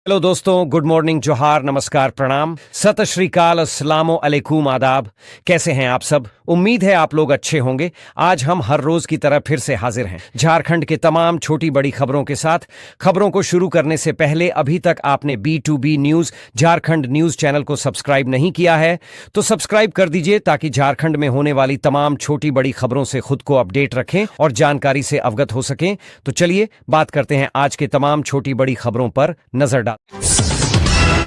Hello दोस्तों, good morning, जोहार, नमस्कार, प्रणाम, सत श्री अकाल, अस्सलामो अलैकुम, आदाब। कैसे हैं आप सब? उम्मीद है आप लोग अच्छे होंगे। आज हम हर रोज की तरह फिर से हाजिर हैं झारखंड के तमाम छोटी बड़ी खबरों के साथ। खबरों को शुरू करने से पहले अभी तक आपने B2B news Jharkhand news channel को सब्सक्राइब नहीं किया है तो सब्सक्राइब कर दीजिए ताकि झारखंड में होने वाली तमाम छोटी बड़ी खबरों से खुद को अपडेट रखें और जानकारी से अवगत हो सकें। तो चलिए बात करते हैं आज के तमाम छोटी बड़ी खबरों पर नजर डाल।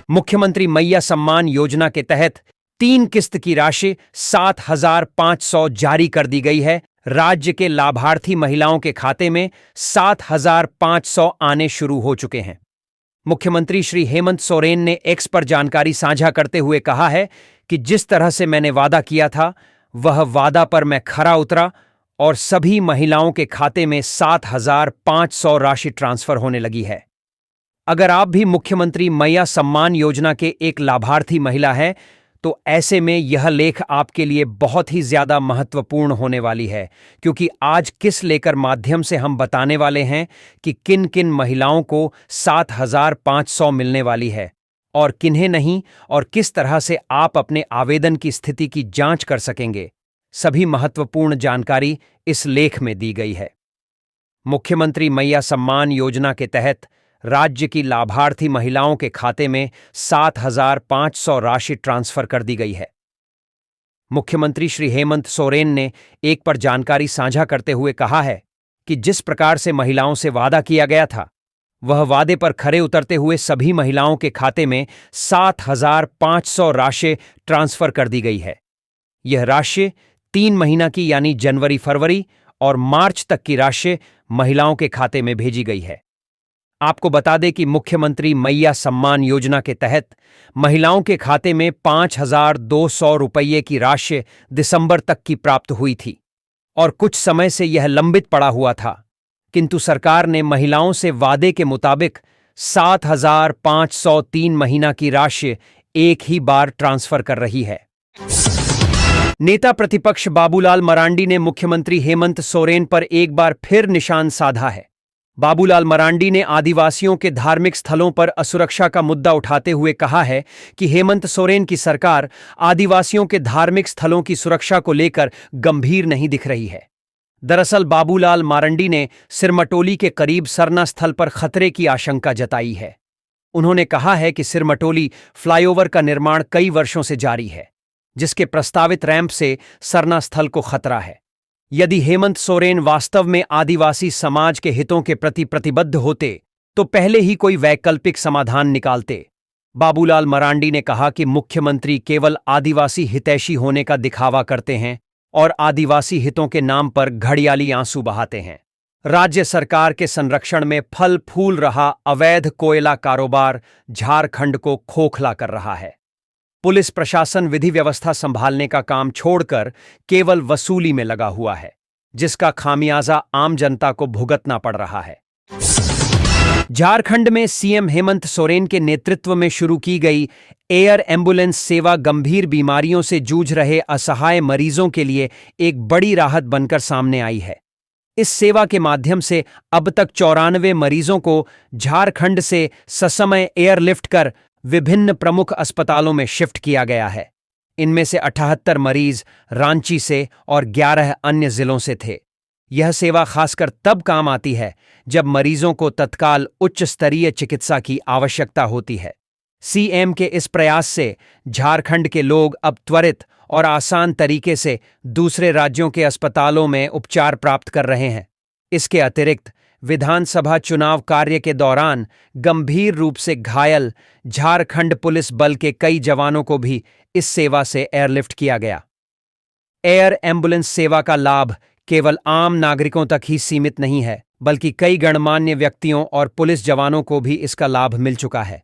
मुख्यमंत्री मैया सम्मान योजना के तहत 3 किस्त की राशि 7,500 जारी कर दी गई है। राज्य के लाभार्थी महिलाओं के खाते में 7,500 आने शुरू हो चुके हैं। मुख्यमंत्री श्री हेमंत सोरेन ने एक्स पर जानकारी साझा करते हुए कहा है कि जिस तरह से मैंने वादा किया था वह वादा पर मैं खरा उतरा और सभी महिलाओं के खाते में 7,500 राशि ट्रांसफर होने लगी है। अगर आप भी मुख्यमंत्री मैया सम्मान योजना के एक लाभार्थी महिला हैं तो ऐसे में यह लेख आपके लिए बहुत ही ज्यादा महत्वपूर्ण होने वाली है, क्योंकि आज किस लेकर माध्यम से हम बताने वाले हैं कि किन किन महिलाओं को 7,500 मिलने वाली है और किन्हें नहीं, और किस तरह से आप अपने आवेदन की स्थिति की जांच कर सकेंगे। सभी महत्वपूर्ण जानकारी इस लेख में दी गई है। मुख्यमंत्री मैया सम्मान योजना के तहत राज्य की लाभार्थी महिलाओं के खाते में 7,500 राशि ट्रांसफर कर दी गई है। मुख्यमंत्री श्री हेमंत सोरेन ने एक पर जानकारी साझा करते हुए कहा है कि जिस प्रकार से महिलाओं से वादा किया गया था वह वादे पर खरे उतरते हुए सभी महिलाओं के खाते में 7,500 राशि ट्रांसफर कर दी गई है। यह राशि 3 महीना की यानी जनवरी, फरवरी और मार्च तक की राशि महिलाओं के खाते में भेजी गई है। आपको बता दें कि मुख्यमंत्री मैया सम्मान योजना के तहत महिलाओं के खाते में 5,200 रुपये की राशि दिसंबर तक की प्राप्त हुई थी और कुछ समय से यह लंबित पड़ा हुआ था, किंतु सरकार ने महिलाओं से वादे के मुताबिक 7,503 महीना की राशि एक ही बार ट्रांसफर कर रही है। नेता प्रतिपक्ष बाबूलाल मरांडी ने मुख्यमंत्री हेमंत सोरेन पर एक बार फिर निशान साधा है। बाबूलाल मरांडी ने आदिवासियों के धार्मिक स्थलों पर असुरक्षा का मुद्दा उठाते हुए कहा है कि हेमंत सोरेन की सरकार आदिवासियों के धार्मिक स्थलों की सुरक्षा को लेकर गंभीर नहीं दिख रही है। दरअसल बाबूलाल मरांडी ने सिरमटोली के करीब सरना स्थल पर खतरे की आशंका जताई है। उन्होंने कहा है कि सिरमटोली फ्लाईओवर का निर्माण कई वर्षों से जारी है, जिसके प्रस्तावित रैंप से सरना स्थल को खतरा है। यदि हेमंत सोरेन वास्तव में आदिवासी समाज के हितों के प्रति प्रतिबद्ध होते तो पहले ही कोई वैकल्पिक समाधान निकालते। बाबूलाल मरांडी ने कहा कि मुख्यमंत्री केवल आदिवासी हितैषी होने का दिखावा करते हैं और आदिवासी हितों के नाम पर घड़ियाली आंसू बहाते हैं। राज्य सरकार के संरक्षण में फल फूल रहा अवैध कोयला कारोबार झारखंड को खोखला कर रहा है। पुलिस प्रशासन विधि व्यवस्था संभालने का काम छोड़कर केवल वसूली में लगा हुआ है, जिसका खामियाजा आम जनता को भुगतना पड़ रहा है। झारखंड में सीएम हेमंत सोरेन के नेतृत्व में शुरू की गई एयर एम्बुलेंस सेवा गंभीर बीमारियों से जूझ रहे असहाय मरीजों के लिए एक बड़ी राहत बनकर सामने आई है। इस सेवा के माध्यम से अब तक 94 मरीजों को झारखंड से ससमय एयरलिफ्ट कर विभिन्न प्रमुख अस्पतालों में शिफ्ट किया गया है। इनमें से 78 मरीज रांची से और 11 अन्य जिलों से थे। यह सेवा खासकर तब काम आती है जब मरीजों को तत्काल उच्च स्तरीय चिकित्सा की आवश्यकता होती है। सीएम के इस प्रयास से झारखंड के लोग अब त्वरित और आसान तरीके से दूसरे राज्यों के अस्पतालों में उपचार प्राप्त कर रहे हैं। इसके अतिरिक्त विधानसभा चुनाव कार्य के दौरान गंभीर रूप से घायल झारखंड पुलिस बल के कई जवानों को भी इस सेवा से एयरलिफ्ट किया गया। एयर एम्बुलेंस सेवा का लाभ केवल आम नागरिकों तक ही सीमित नहीं है, बल्कि कई गणमान्य व्यक्तियों और पुलिस जवानों को भी इसका लाभ मिल चुका है।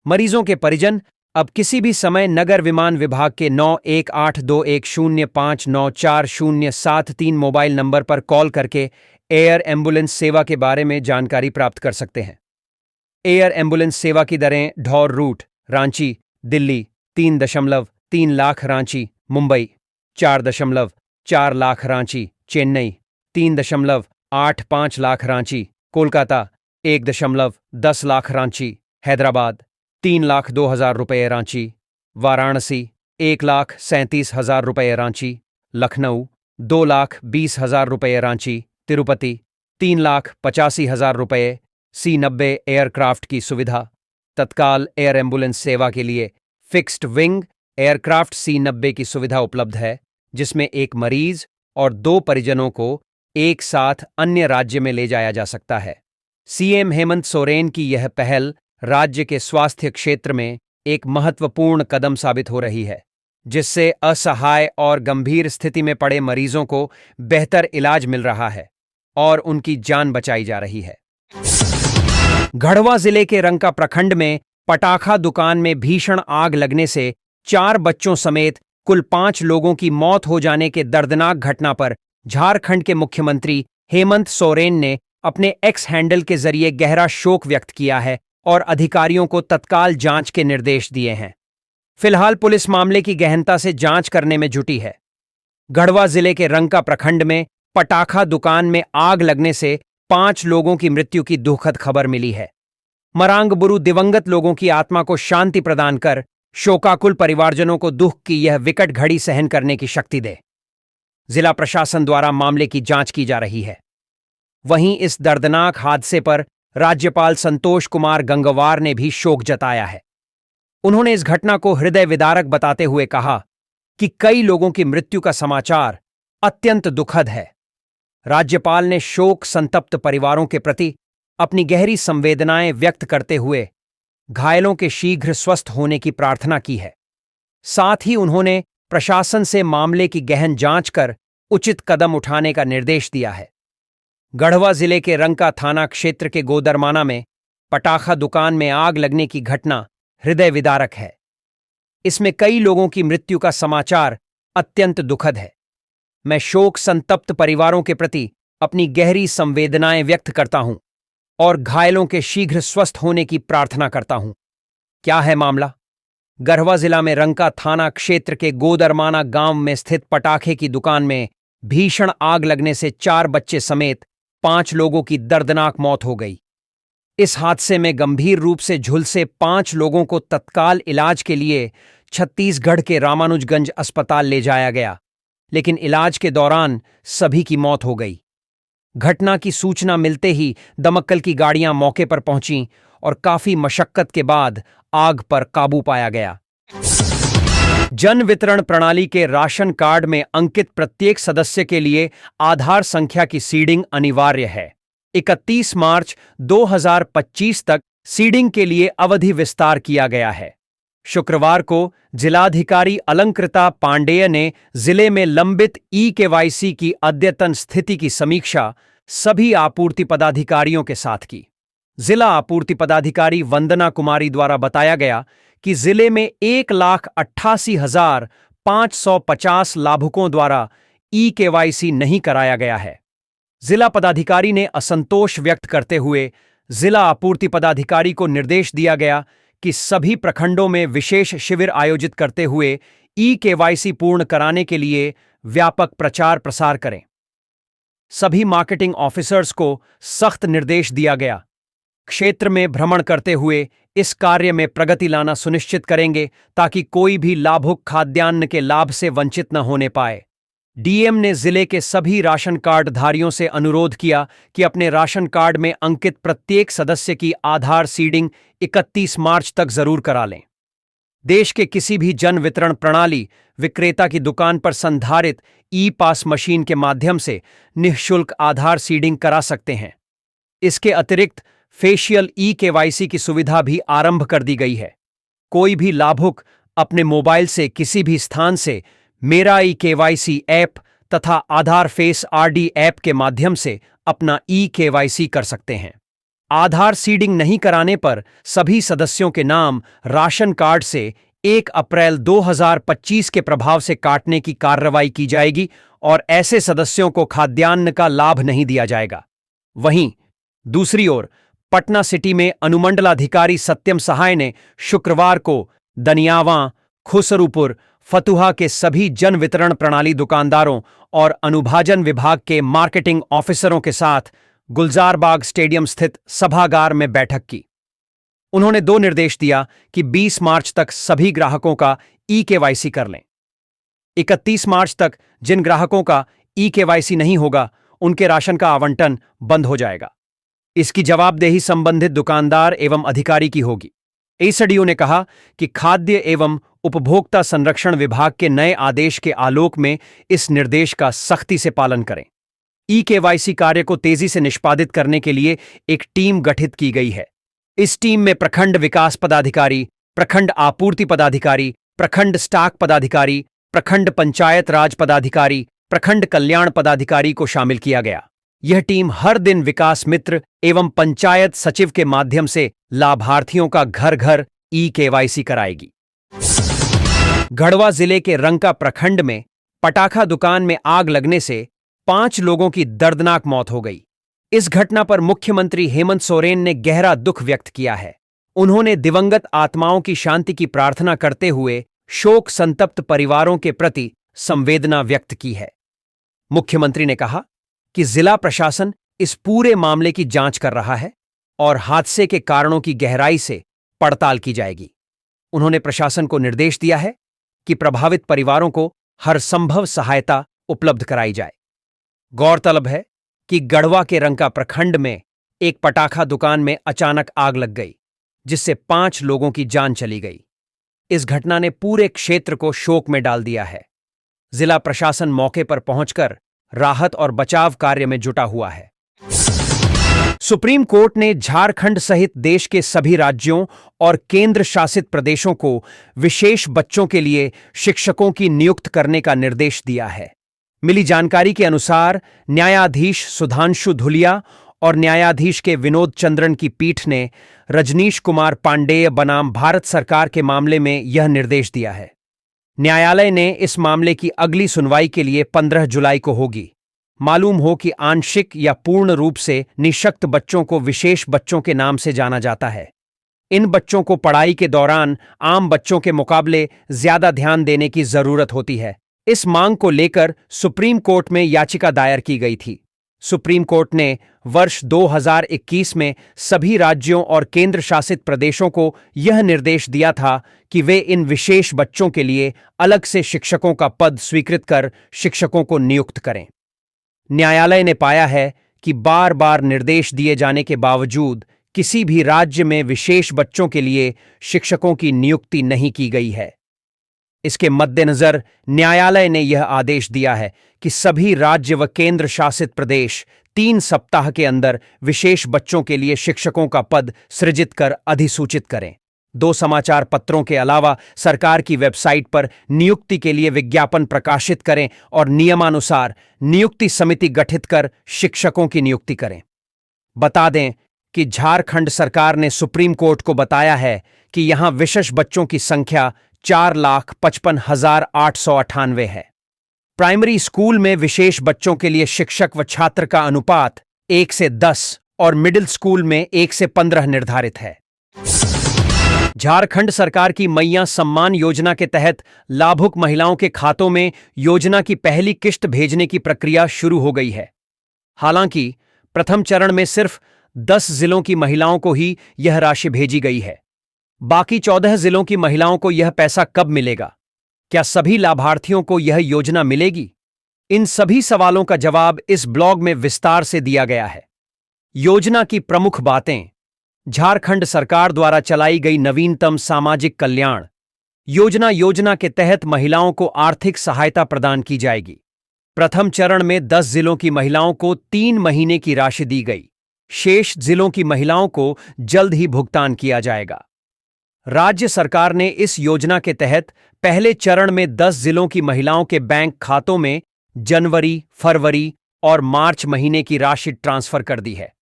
मरीजों के परिजन अब किसी भी समय नगर विमान विभाग के 918210594073 मोबाइल नंबर पर कॉल करके एयर एम्बुलेंस सेवा के बारे में जानकारी प्राप्त कर सकते हैं। एयर एम्बुलेंस सेवा की दरें ढौर रूट रांची, दिल्ली 3.3 लाख, रांची मुंबई 4.4 लाख, रांची चेन्नई 3.85 लाख, रांची कोलकाता 1.10 लाख, रांची हैदराबाद 3,02,000 रुपये रांची, वाराणसी 1,37,000 रुपये रांची, लखनऊ 2,20,000 रुपये रांची, तिरुपति 3,85,000 रुपये। C-90 एयरक्राफ्ट की सुविधा। तत्काल एयर एम्बुलेंस सेवा के लिए फिक्स्ड विंग एयरक्राफ्ट C-90 की सुविधा उपलब्ध है, जिसमें एक मरीज और 2 परिजनों को एक साथ अन्य राज्य में ले जाया जा सकता है। सीएम हेमंत सोरेन की यह पहल राज्य के स्वास्थ्य क्षेत्र में एक महत्वपूर्ण कदम साबित हो रही है, जिससे असहाय और गंभीर स्थिति में पड़े मरीजों को बेहतर इलाज मिल रहा है और उनकी जान बचाई जा रही है। गढ़वा जिले के रंका प्रखंड में पटाखा दुकान में भीषण आग लगने से 4 बच्चों समेत कुल 5 लोगों की मौत हो जाने के दर्दनाक घटना पर झारखंड के मुख्यमंत्री हेमंत सोरेन ने अपने एक्स हैंडल के जरिए गहरा शोक व्यक्त किया है और अधिकारियों को तत्काल जांच के निर्देश दिए हैं। फिलहाल पुलिस मामले की गहनता से जांच करने में जुटी है। गढ़वा जिले के रंका प्रखंड में पटाखा दुकान में आग लगने से 5 लोगों की मृत्यु की दुखद खबर मिली है। मरांग बुरु दिवंगत लोगों की आत्मा को शांति प्रदान कर शोकाकुल परिवारजनों को दुख की यह विकट घड़ी सहन करने की शक्ति दे। जिला प्रशासन द्वारा मामले की जांच की जा रही है। वहीं इस दर्दनाक हादसे पर राज्यपाल संतोष कुमार गंगवार ने भी शोक जताया है। उन्होंने इस घटना को हृदय विदारक बताते हुए कहा कि कई लोगों की मृत्यु का समाचार अत्यंत दुखद है। राज्यपाल ने शोक संतप्त परिवारों के प्रति अपनी गहरी संवेदनाएं व्यक्त करते हुए घायलों के शीघ्र स्वस्थ होने की प्रार्थना की है। साथ ही उन्होंने प्रशासन से मामले की गहन जांच कर उचित कदम उठाने का निर्देश दिया है। गढ़वा जिले के रंका थाना क्षेत्र के गोदरमाना में पटाखा दुकान में आग लगने की घटना हृदय विदारक है। इसमें कई लोगों की मृत्यु का समाचार अत्यंत दुखद है। मैं शोक संतप्त परिवारों के प्रति अपनी गहरी संवेदनाएं व्यक्त करता हूं और घायलों के शीघ्र स्वस्थ होने की प्रार्थना करता हूं। क्या है मामला? गढ़वा जिला में रंका थाना क्षेत्र के गोदरमाना गांव में स्थित पटाखे की दुकान में भीषण आग लगने से 4 बच्चे समेत 5 लोगों की दर्दनाक मौत हो गई। इस हादसे में गंभीर रूप से झुलसे 5 लोगों को तत्काल इलाज के लिए छत्तीसगढ़ के रामानुजगंज अस्पताल ले जाया गया, लेकिन इलाज के दौरान सभी की मौत हो गई। घटना की सूचना मिलते ही दमकल की गाड़ियां मौके पर पहुंचीं और काफी मशक्कत के बाद आग पर काबू पाया गया। जन वितरण प्रणाली के राशन कार्ड में अंकित प्रत्येक सदस्य के लिए आधार संख्या की सीडिंग अनिवार्य है। 31 मार्च 2025 तक सीडिंग के लिए अवधि विस्तार किया गया है। शुक्रवार को जिलाधिकारी अलंकृता पांडेय ने जिले में लंबित ई-केवाईसी की अद्यतन स्थिति की समीक्षा सभी आपूर्ति पदाधिकारियों के साथ की। जिला आपूर्ति पदाधिकारी वंदना कुमारी द्वारा बताया गया कि जिले में 1,88,550 लाभुकों द्वारा ई-केवाईसी नहीं कराया गया है। जिला पदाधिकारी ने असंतोष व्यक्त करते हुए जिला आपूर्ति पदाधिकारी को निर्देश दिया गया कि सभी प्रखंडों में विशेष शिविर आयोजित करते हुए ई-केवाईसी पूर्ण कराने के लिए व्यापक प्रचार प्रसार करें। सभी मार्केटिंग ऑफिसर्स को सख्त निर्देश दिया गया। क्षेत्र में भ्रमण करते हुए इस कार्य में प्रगति लाना सुनिश्चित करेंगे ताकि कोई भी लाभुक खाद्यान्न के लाभ से वंचित न होने पाए। डीएम ने जिले के सभी राशन कार्ड धारियों से अनुरोध किया कि अपने राशन कार्ड में अंकित प्रत्येक सदस्य की आधार सीडिंग 31 मार्च तक जरूर करा लें। देश के किसी भी जन वितरण प्रणाली विक्रेता की दुकान पर संधारित ई-पास मशीन के माध्यम से निःशुल्क आधार सीडिंग करा सकते हैं। इसके अतिरिक्त फेशियल ई-केवाईसी की सुविधा भी आरंभ कर दी गई है। कोई भी लाभुक अपने मोबाइल से किसी भी स्थान से मेरा ई-केवाईसी ऐप तथा आधार फेस आरडी ऐप के माध्यम से अपना ई-केवाईसी कर सकते हैं। आधार सीडिंग नहीं कराने पर सभी सदस्यों के नाम राशन कार्ड से 1 अप्रैल 2025 के प्रभाव से काटने की कार्रवाई की जाएगी और ऐसे सदस्यों को खाद्यान्न का लाभ नहीं दिया जाएगा। वहीं दूसरी ओर पटना सिटी में अनुमंडलाधिकारी सत्यम सहाय ने शुक्रवार को दनियावां, खुसरूपुर, फतुहा के सभी जन वितरण प्रणाली दुकानदारों और अनुभाजन विभाग के मार्केटिंग ऑफिसरों के साथ गुलजार बाग स्टेडियम स्थित सभागार में बैठक की। उन्होंने 2 निर्देश दिया कि 20 मार्च तक सभी ग्राहकों का ई-केवाईसी कर लें। 31 मार्च तक जिन ग्राहकों का ई-केवाईसी नहीं होगा, उनके राशन का आवंटन बंद हो जाएगा। इसकी जवाबदेही संबंधित दुकानदार एवं अधिकारी की होगी। एसडीओ ने कहा कि खाद्य एवं उपभोक्ता संरक्षण विभाग के नए आदेश के आलोक में इस निर्देश का सख्ती से पालन करें। ई-केवाईसी कार्य को तेजी से निष्पादित करने के लिए एक टीम गठित की गई है। इस टीम में प्रखंड विकास पदाधिकारी, प्रखंड आपूर्ति पदाधिकारी, प्रखंड स्टाक पदाधिकारी, प्रखंड पंचायत राज पदाधिकारी, प्रखंड कल्याण पदाधिकारी को शामिल किया गया। यह टीम हर दिन विकास मित्र एवं पंचायत सचिव के माध्यम से लाभार्थियों का घर घर ई-केवाईसी कराएगी। गढ़वा जिले के रंका प्रखंड में पटाखा दुकान में आग लगने से 5 लोगों की दर्दनाक मौत हो गई। इस घटना पर मुख्यमंत्री हेमंत सोरेन ने गहरा दुख व्यक्त किया है। उन्होंने दिवंगत आत्माओं की शांति की प्रार्थना करते हुए शोक संतप्त परिवारों के प्रति संवेदना व्यक्त की है। मुख्यमंत्री ने कहा कि जिला प्रशासन इस पूरे मामले की जांच कर रहा है और हादसे के कारणों की गहराई से पड़ताल की जाएगी। उन्होंने प्रशासन को निर्देश दिया है कि प्रभावित परिवारों को हर संभव सहायता उपलब्ध कराई जाए। गौरतलब है कि गढ़वा के रंका प्रखंड में एक पटाखा दुकान में अचानक आग लग गई, जिससे 5 लोगों की जान चली गई। इस घटना ने पूरे क्षेत्र को शोक में डाल दिया है। जिला प्रशासन मौके पर पहुंचकर राहत और बचाव कार्य में जुटा हुआ है। सुप्रीम कोर्ट ने झारखंड सहित देश के सभी राज्यों और केंद्र शासित प्रदेशों को विशेष बच्चों के लिए शिक्षकों की नियुक्त करने का निर्देश दिया है। मिली जानकारी के अनुसार न्यायाधीश सुधांशु धुलिया और न्यायाधीश के विनोद चंद्रन की पीठ ने रजनीश कुमार पांडेय बनाम भारत सरकार के मामले में यह निर्देश दिया है। न्यायालय ने इस मामले की अगली सुनवाई के लिए 15 जुलाई को होगी। मालूम हो कि आंशिक या पूर्ण रूप से निःशक्त बच्चों को विशेष बच्चों के नाम से जाना जाता है। इन बच्चों को पढ़ाई के दौरान आम बच्चों के मुकाबले ज्यादा ध्यान देने की जरूरत होती है। इस मांग को लेकर सुप्रीम कोर्ट में याचिका दायर की गई थी। सुप्रीम कोर्ट ने वर्ष 2021 में सभी राज्यों और केंद्र शासित प्रदेशों को यह निर्देश दिया था कि वे इन विशेष बच्चों के लिए अलग से शिक्षकों का पद स्वीकृत कर शिक्षकों को नियुक्त करें। न्यायालय ने पाया है कि बार बार निर्देश दिए जाने के बावजूद किसी भी राज्य में विशेष बच्चों के लिए शिक्षकों की नियुक्ति नहीं की गई है। इसके मद्देनजर न्यायालय ने यह आदेश दिया है कि सभी राज्य व केंद्र शासित प्रदेश 3 सप्ताह के अंदर विशेष बच्चों के लिए शिक्षकों का पद सृजित कर अधिसूचित करें। 2 समाचार पत्रों के अलावा सरकार की वेबसाइट पर नियुक्ति के लिए विज्ञापन प्रकाशित करें और नियमानुसार नियुक्ति समिति गठित कर शिक्षकों की नियुक्ति करें। बता दें कि झारखंड सरकार ने सुप्रीम कोर्ट को बताया है कि यहां विशेष बच्चों की संख्या 4,55,898 है। प्राइमरी स्कूल में विशेष बच्चों के लिए शिक्षक व छात्र का अनुपात 1 से 10 और मिडिल स्कूल में 1 से 15 निर्धारित है। झारखंड सरकार की मैया सम्मान योजना के तहत लाभुक महिलाओं के खातों में योजना की पहली किश्त भेजने की प्रक्रिया शुरू हो गई है। हालांकि प्रथम चरण में सिर्फ 10 जिलों की महिलाओं को ही यह राशि भेजी गई है। बाकी 14 जिलों की महिलाओं को यह पैसा कब मिलेगा? क्या सभी लाभार्थियों को यह योजना मिलेगी? इन सभी सवालों का जवाब इस ब्लॉग में विस्तार से दिया गया है। योजना की प्रमुख बातें। झारखंड सरकार द्वारा चलाई गई नवीनतम सामाजिक कल्याण योजना के तहत महिलाओं को आर्थिक सहायता प्रदान की जाएगी। प्रथम चरण में 10 जिलों की महिलाओं को 3 महीने की राशि दी गई। शेष जिलों की महिलाओं को जल्द ही भुगतान किया जाएगा। राज्य सरकार ने इस योजना के तहत पहले चरण में 10 जिलों की महिलाओं के बैंक खातों में जनवरी, फरवरी और मार्च महीने की राशि ट्रांसफर कर दी है।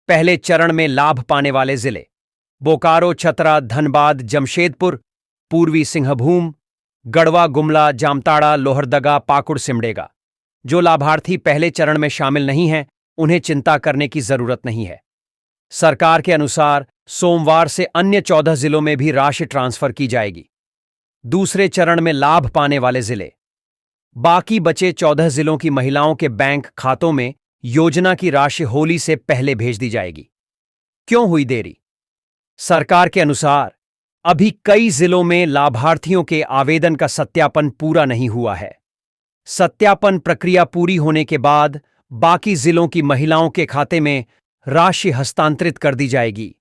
पहले चरण में लाभ पाने वाले जिले बोकारो, चतरा, धनबाद, जमशेदपुर, पूर्वी सिंहभूम, गढ़वा, गुमला, जामताड़ा, लोहरदगा, पाकुड़, सिमडेगा। जो लाभार्थी पहले चरण में शामिल नहीं हैं, उन्हें चिंता करने की जरूरत नहीं है। सरकार के अनुसार सोमवार से अन्य 14 जिलों में भी राशि ट्रांसफर की जाएगी। दूसरे चरण में लाभ पाने वाले जिले बाकी बचे 14 जिलों की महिलाओं के बैंक खातों में योजना की राशि होली से पहले भेज दी जाएगी। क्यों हुई देरी? सरकार के अनुसार अभी कई जिलों में लाभार्थियों के आवेदन का सत्यापन पूरा नहीं हुआ है। सत्यापन प्रक्रिया पूरी होने के बाद बाकी जिलों की महिलाओं के खाते में राशि हस्तांतरित कर दी जाएगी।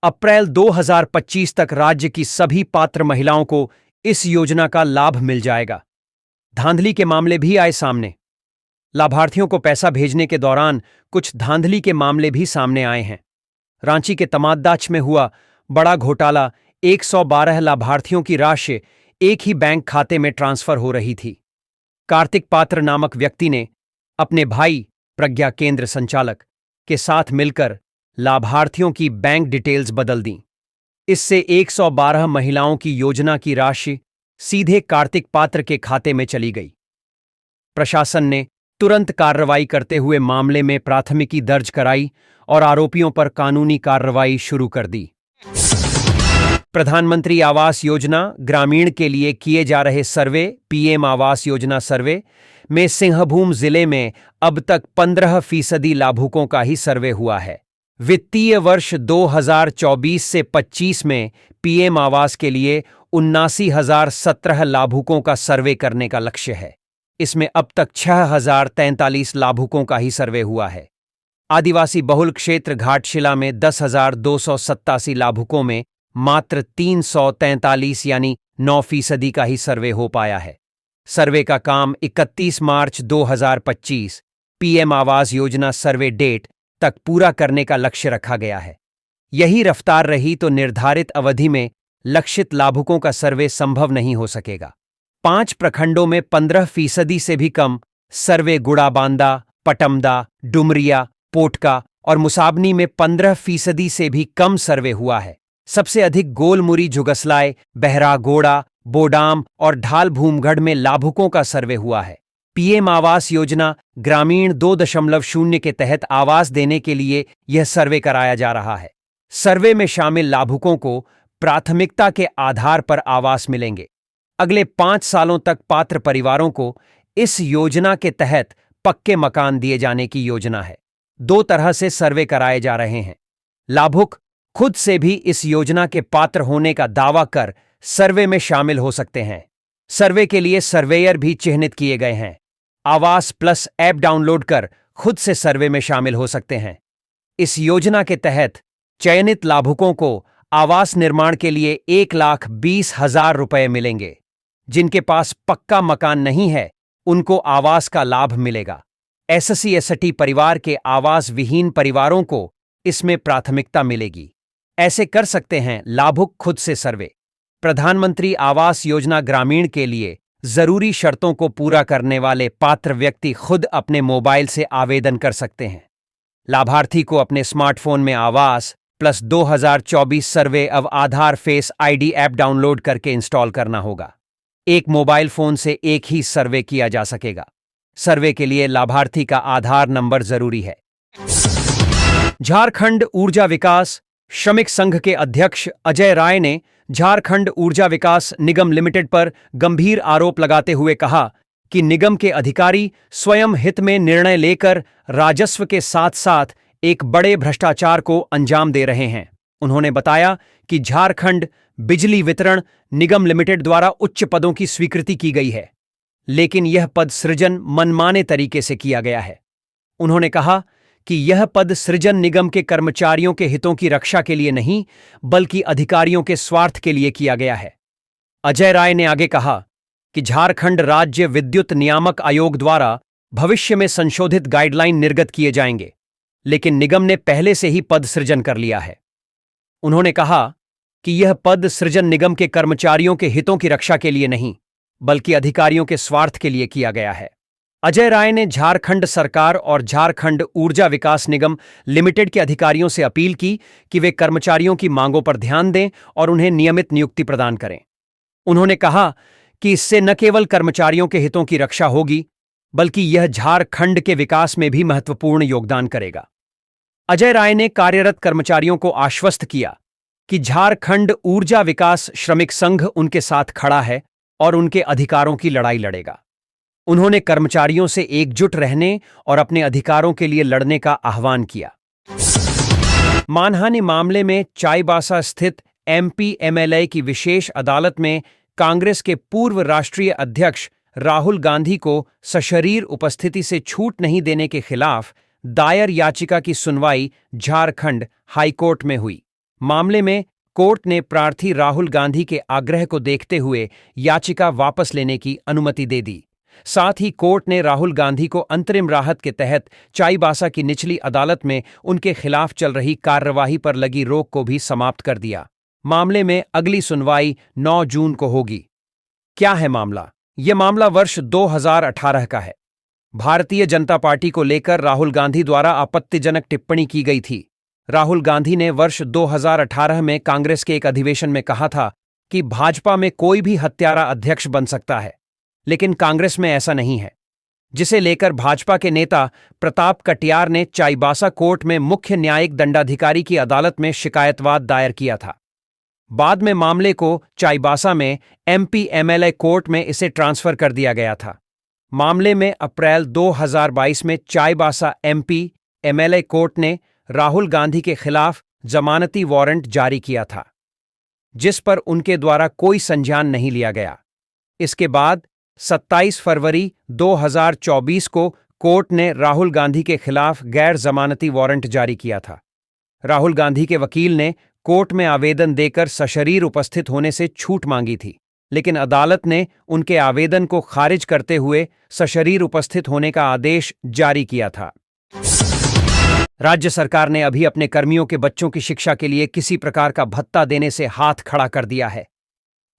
अप्रैल 2025 तक राज्य की सभी पात्र महिलाओं को इस योजना का लाभ मिल जाएगा। धांधली के मामले भी आए सामने। लाभार्थियों को पैसा भेजने के दौरान कुछ धांधली के मामले भी सामने आए हैं। रांची के तमाददाच में हुआ बड़ा घोटाला। 112 लाभार्थियों की राशि एक ही बैंक खाते में ट्रांसफर हो रही थी। कार्तिक पात्र नामक व्यक्ति ने अपने भाई प्रज्ञा केंद्र संचालक के साथ मिलकर लाभार्थियों की बैंक डिटेल्स बदल दी। इससे 112 महिलाओं की योजना की राशि सीधे कार्तिक पात्र के खाते में चली गई। प्रशासन ने तुरंत कार्रवाई करते हुए मामले में प्राथमिकी दर्ज कराई और आरोपियों पर कानूनी कार्रवाई शुरू कर दी। प्रधानमंत्री आवास योजना ग्रामीण के लिए किए जा रहे सर्वे पीएम आवास योजना सर्वे में सिंहभूम जिले में अब तक 15% लाभुकों का ही सर्वे हुआ है। वित्तीय वर्ष 2024 से 25 में पीएम आवास के लिए 79,017 लाभुकों का सर्वे करने का लक्ष्य है। इसमें अब तक 6,043 लाभुकों का ही सर्वे हुआ है। आदिवासी बहुल क्षेत्र घाटशिला में 10,287 लाभुकों में मात्र 343 यानी 9% का ही सर्वे हो पाया है। सर्वे का काम 31 मार्च 2025 पीएम आवास योजना सर्वे डेट तक पूरा करने का लक्ष्य रखा गया है। यही रफ्तार रही तो निर्धारित अवधि में लक्षित लाभुकों का सर्वे संभव नहीं हो सकेगा। 5 प्रखंडों में 15% से भी कम सर्वे गुड़ाबांदा, पटमदा, डुमरिया, पोटका और मुसाबनी में 15% से भी कम सर्वे हुआ है। सबसे अधिक गोलमुरी, जुगसलाय, बहरागोड़ा, बोडाम और ढाल भूमगढ़ में लाभुकों का सर्वे हुआ है। पीएम आवास योजना ग्रामीण 2.0 के तहत आवास देने के लिए यह सर्वे कराया जा रहा है। सर्वे में शामिल लाभुकों को प्राथमिकता के आधार पर आवास मिलेंगे। अगले 5 सालों तक पात्र परिवारों को इस योजना के तहत पक्के मकान दिए जाने की योजना है। 2 तरह से सर्वे कराए जा रहे हैं। लाभुक खुद से भी इस योजना के पात्र होने का दावा कर सर्वे में शामिल हो सकते हैं। सर्वे के लिए सर्वेयर भी चिह्नित किए गए हैं। आवास प्लस ऐप डाउनलोड कर खुद से सर्वे में शामिल हो सकते हैं। इस योजना के तहत चयनित लाभुकों को आवास निर्माण के लिए 1,20,000 रुपये मिलेंगे। जिनके पास पक्का मकान नहीं है उनको आवास का लाभ मिलेगा। SC/ST परिवार के आवास विहीन परिवारों को इसमें प्राथमिकता मिलेगी। ऐसे कर सकते हैं लाभुक खुद से सर्वे। प्रधानमंत्री आवास योजना ग्रामीण के लिए जरूरी शर्तों को पूरा करने वाले पात्र व्यक्ति खुद अपने मोबाइल से आवेदन कर सकते हैं। लाभार्थी को अपने स्मार्टफोन में आवास प्लस 2024 सर्वे अब आधार फेस ID ऐप डाउनलोड करके इंस्टॉल करना होगा। एक मोबाइल फोन से एक ही सर्वे किया जा सकेगा। सर्वे के लिए लाभार्थी का आधार नंबर जरूरी है। झारखंड ऊर्जा विकास श्रमिक संघ के अध्यक्ष अजय राय ने झारखंड ऊर्जा विकास निगम लिमिटेड पर गंभीर आरोप लगाते हुए कहा कि निगम के अधिकारी स्वयं हित में निर्णय लेकर राजस्व के साथ साथ एक बड़े भ्रष्टाचार को अंजाम दे रहे हैं। उन्होंने बताया कि झारखंड बिजली वितरण निगम लिमिटेड द्वारा उच्च पदों की स्वीकृति की गई है, लेकिन यह पद सृजन मनमाने तरीके से किया गया है। उन्होंने कहा कि यह पद सृजन निगम के कर्मचारियों के हितों की रक्षा के लिए नहीं बल्कि अधिकारियों के स्वार्थ के लिए किया गया है। अजय राय ने आगे कहा कि झारखंड राज्य विद्युत नियामक आयोग द्वारा भविष्य में संशोधित गाइडलाइन निर्गत किए जाएंगे, लेकिन निगम ने पहले से ही पद सृजन कर लिया है। उन्होंने कहा कि यह पद सृजन निगम के कर्मचारियों के हितों की रक्षा के लिए नहीं बल्कि अधिकारियों के स्वार्थ के लिए किया गया है। अजय राय ने झारखंड सरकार और झारखंड ऊर्जा विकास निगम लिमिटेड के अधिकारियों से अपील की कि वे कर्मचारियों की मांगों पर ध्यान दें और उन्हें नियमित नियुक्ति प्रदान करें। उन्होंने कहा कि इससे न केवल कर्मचारियों के हितों की रक्षा होगी बल्कि यह झारखंड के विकास में भी महत्वपूर्ण योगदान करेगा। अजय राय ने कार्यरत कर्मचारियों को आश्वस्त किया कि झारखंड ऊर्जा विकास श्रमिक संघ उनके साथ खड़ा है और उनके अधिकारों की लड़ाई लड़ेगा। उन्होंने कर्मचारियों से एकजुट रहने और अपने अधिकारों के लिए लड़ने का आह्वान किया। मानहानि मामले में चाईबासा स्थित एमपी एमएलए की विशेष अदालत में कांग्रेस के पूर्व राष्ट्रीय अध्यक्ष राहुल गांधी को सशरीर उपस्थिति से छूट नहीं देने के खिलाफ दायर याचिका की सुनवाई झारखंड हाईकोर्ट में हुई। मामले में कोर्ट ने प्रार्थी राहुल गांधी के आग्रह को देखते हुए याचिका वापस लेने की अनुमति दे दी। साथ ही कोर्ट ने राहुल गांधी को अंतरिम राहत के तहत चाईबासा की निचली अदालत में उनके खिलाफ चल रही कार्यवाही पर लगी रोक को भी समाप्त कर दिया। मामले में अगली सुनवाई 9 जून को होगी। क्या है मामला? यह मामला वर्ष 2018 का है। भारतीय जनता पार्टी को लेकर राहुल गांधी द्वारा आपत्तिजनक टिप्पणी की गई थी। राहुल गांधी ने वर्ष 2018 में कांग्रेस के एक अधिवेशन में कहा था कि भाजपा में कोई भी हत्यारा अध्यक्ष बन सकता है, लेकिन कांग्रेस में ऐसा नहीं है, जिसे लेकर भाजपा के नेता प्रताप कटियार ने चाईबासा कोर्ट में मुख्य न्यायिक दंडाधिकारी की अदालत में शिकायतवाद दायर किया था। बाद में मामले को चाईबासा में एमपी एमएलए कोर्ट में इसे ट्रांसफर कर दिया गया था। मामले में अप्रैल 2022 में चाईबासा एमपी एमएलए कोर्ट ने राहुल गांधी के खिलाफ जमानती वारंट जारी किया था, जिस पर उनके द्वारा कोई संज्ञान नहीं लिया गया। इसके बाद 27 फरवरी 2024 को कोर्ट ने राहुल गांधी के खिलाफ गैर जमानती वारंट जारी किया था। राहुल गांधी के वकील ने कोर्ट में आवेदन देकर सशरीर उपस्थित होने से छूट मांगी थी, लेकिन अदालत ने उनके आवेदन को खारिज करते हुए सशरीर उपस्थित होने का आदेश जारी किया था। राज्य सरकार ने अभी अपने कर्मियों के बच्चों की शिक्षा के लिए किसी प्रकार का भत्ता देने से हाथ खड़ा कर दिया है।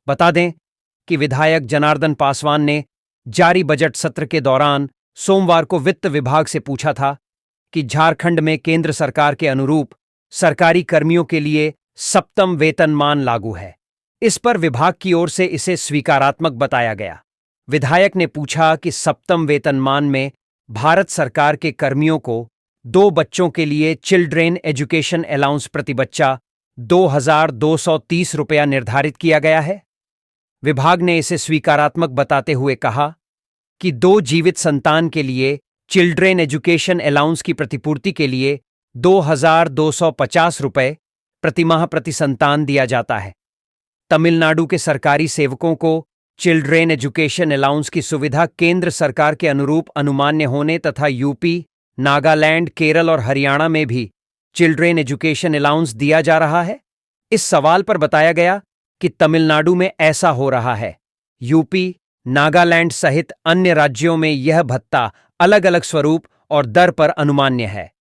बता दें कि विधायक जनार्दन पासवान ने जारी बजट सत्र के दौरान सोमवार को वित्त विभाग से पूछा था कि झारखंड में केंद्र सरकार के अनुरूप सरकारी कर्मियों के लिए सप्तम वेतनमान लागू है। इस पर विभाग की ओर से इसे स्वीकारात्मक बताया गया। विधायक ने पूछा कि सप्तम वेतनमान में भारत सरकार के कर्मियों को 2 बच्चों के लिए चिल्ड्रेन एजुकेशन अलाउंस प्रति बच्चा 2,230 रुपया निर्धारित किया गया है। विभाग ने इसे स्वीकारात्मक बताते हुए कहा कि 2 जीवित संतान के लिए चिल्ड्रेन एजुकेशन अलाउंस की प्रतिपूर्ति के लिए 2,250 रुपये प्रतिमाह प्रति संतान दिया जाता है। तमिलनाडु के सरकारी सेवकों को चिल्ड्रेन एजुकेशन अलाउंस की सुविधा केंद्र सरकार के अनुरूप अनुमान्य होने तथा यूपी, नागालैंड, केरल और हरियाणा में भी चिल्ड्रेन एजुकेशन अलाउंस दिया जा रहा है। इस सवाल पर बताया गया कि तमिलनाडु में ऐसा हो रहा है। यूपी, नागालैंड सहित अन्य राज्यों में यह भत्ता अलग अलग स्वरूप और दर पर अनुमान्य है।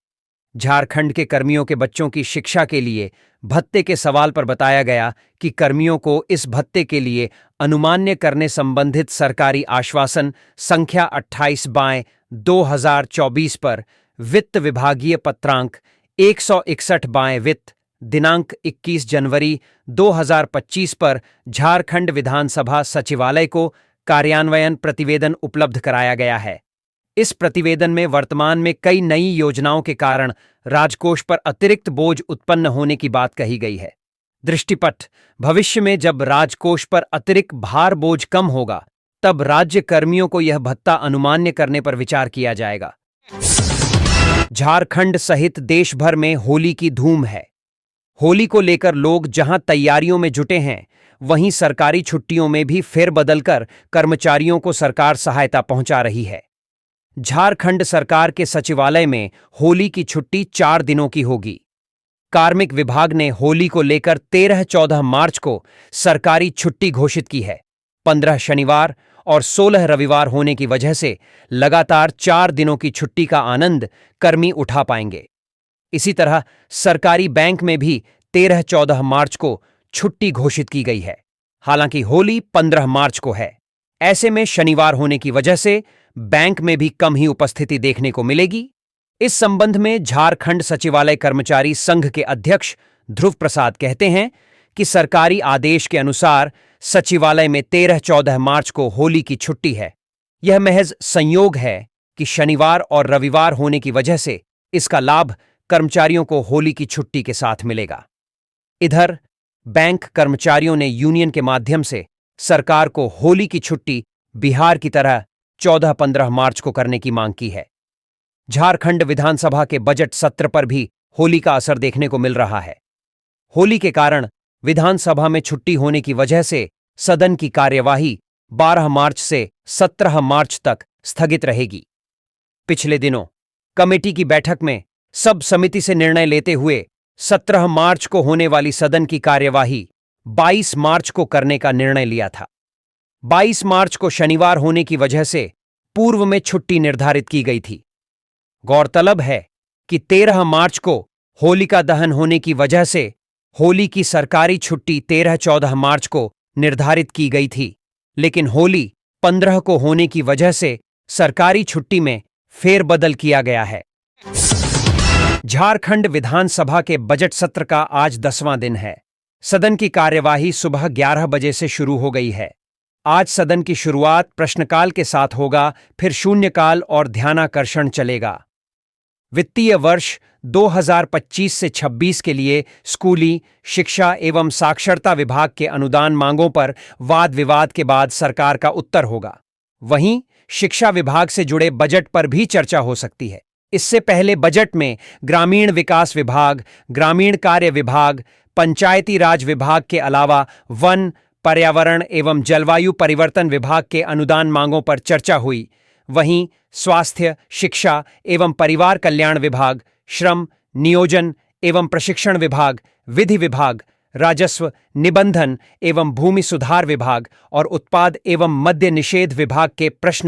झारखंड के कर्मियों के बच्चों की शिक्षा के लिए भत्ते के सवाल पर बताया गया कि कर्मियों को इस भत्ते के लिए अनुमान्य करने संबंधित सरकारी आश्वासन संख्या 28/2024 पर वित्त विभागीय पत्रांक 161/वित्त दिनांक 21 जनवरी 2025 पर झारखंड विधानसभा सचिवालय को कार्यान्वयन प्रतिवेदन उपलब्ध कराया गया है। इस प्रतिवेदन में वर्तमान में कई नई योजनाओं के कारण राजकोष पर अतिरिक्त बोझ उत्पन्न होने की बात कही गई है। दृष्टिपट: भविष्य में जब राजकोष पर अतिरिक्त भार बोझ कम होगा, तब राज्य कर्मियों को यह भत्ता अनुमान्य करने पर विचार किया जाएगा। झारखंड सहित देश भर में होली की धूम है। होली को लेकर लोग जहां तैयारियों में जुटे हैं, वहीं सरकारी छुट्टियों में भी फेरबदल कर कर्मचारियों को सरकार सहायता पहुंचा रही है। झारखंड सरकार के सचिवालय में होली की छुट्टी 4 दिनों की होगी। कार्मिक विभाग ने होली को लेकर 13-14 मार्च को सरकारी छुट्टी घोषित की है। 15 शनिवार और 16 रविवार होने की वजह से लगातार 4 दिनों की छुट्टी का आनंद कर्मी उठा पाएंगे। इसी तरह सरकारी बैंक में भी 13-14 मार्च को छुट्टी घोषित की गई है। हालांकि होली 15 मार्च को है। ऐसे में शनिवार होने की वजह से बैंक में भी कम ही उपस्थिति देखने को मिलेगी। इस संबंध में झारखंड सचिवालय कर्मचारी संघ के अध्यक्ष ध्रुव प्रसाद कहते हैं कि सरकारी आदेश के अनुसार सचिवालय में 13-14 मार्च को होली की छुट्टी है। यह महज संयोग है कि शनिवार और रविवार होने की वजह से इसका लाभ कर्मचारियों को होली की छुट्टी के साथ मिलेगा। इधर बैंक कर्मचारियों ने यूनियन के माध्यम से सरकार को होली की छुट्टी बिहार की तरह 14-15 मार्च को करने की मांग की है। झारखंड विधानसभा के बजट सत्र पर भी होली का असर देखने को मिल रहा है। होली के कारण विधानसभा में छुट्टी होने की वजह से सदन की कार्यवाही 12 मार्च से 17 मार्च तक स्थगित रहेगी। पिछले दिनों कमेटी की बैठक में सब समिति से निर्णय लेते हुए 17 मार्च को होने वाली सदन की कार्यवाही 22 मार्च को करने का निर्णय लिया था। 22 मार्च को शनिवार होने की वजह से पूर्व में छुट्टी निर्धारित की गई थी। गौरतलब है कि 13 मार्च को होलिका दहन होने की वजह से होली की सरकारी छुट्टी 13-14 मार्च को निर्धारित की गई थी, लेकिन होली 15 को होने की वजह से सरकारी छुट्टी में फेरबदल किया गया है। झारखंड विधानसभा के बजट सत्र का आज 10वां दिन है। सदन की कार्यवाही सुबह 11 बजे से शुरू हो गई है। आज सदन की शुरुआत प्रश्नकाल के साथ होगा, फिर शून्यकाल और ध्यानाकर्षण चलेगा। वित्तीय वर्ष 2025 से 26 के लिए स्कूली शिक्षा एवं साक्षरता विभाग के अनुदान मांगों पर वाद विवाद के बाद सरकार का उत्तर होगा। वहीं शिक्षा विभाग से जुड़े बजट पर भी चर्चा हो सकती है। इससे पहले बजट में ग्रामीण विकास विभाग, ग्रामीण कार्य विभाग, पंचायती राज विभाग के अलावा वन, पर्यावरण एवं जलवायु परिवर्तन विभाग के अनुदान मांगों पर चर्चा हुई। वहीं स्वास्थ्य, शिक्षा एवं परिवार कल्याण विभाग, श्रम, नियोजन एवं प्रशिक्षण विभाग, विधि विभाग, राजस्व, निबंधन एवं भूमि सुधार विभाग और उत्पाद एवं मद्य निषेध विभाग के प्रश्न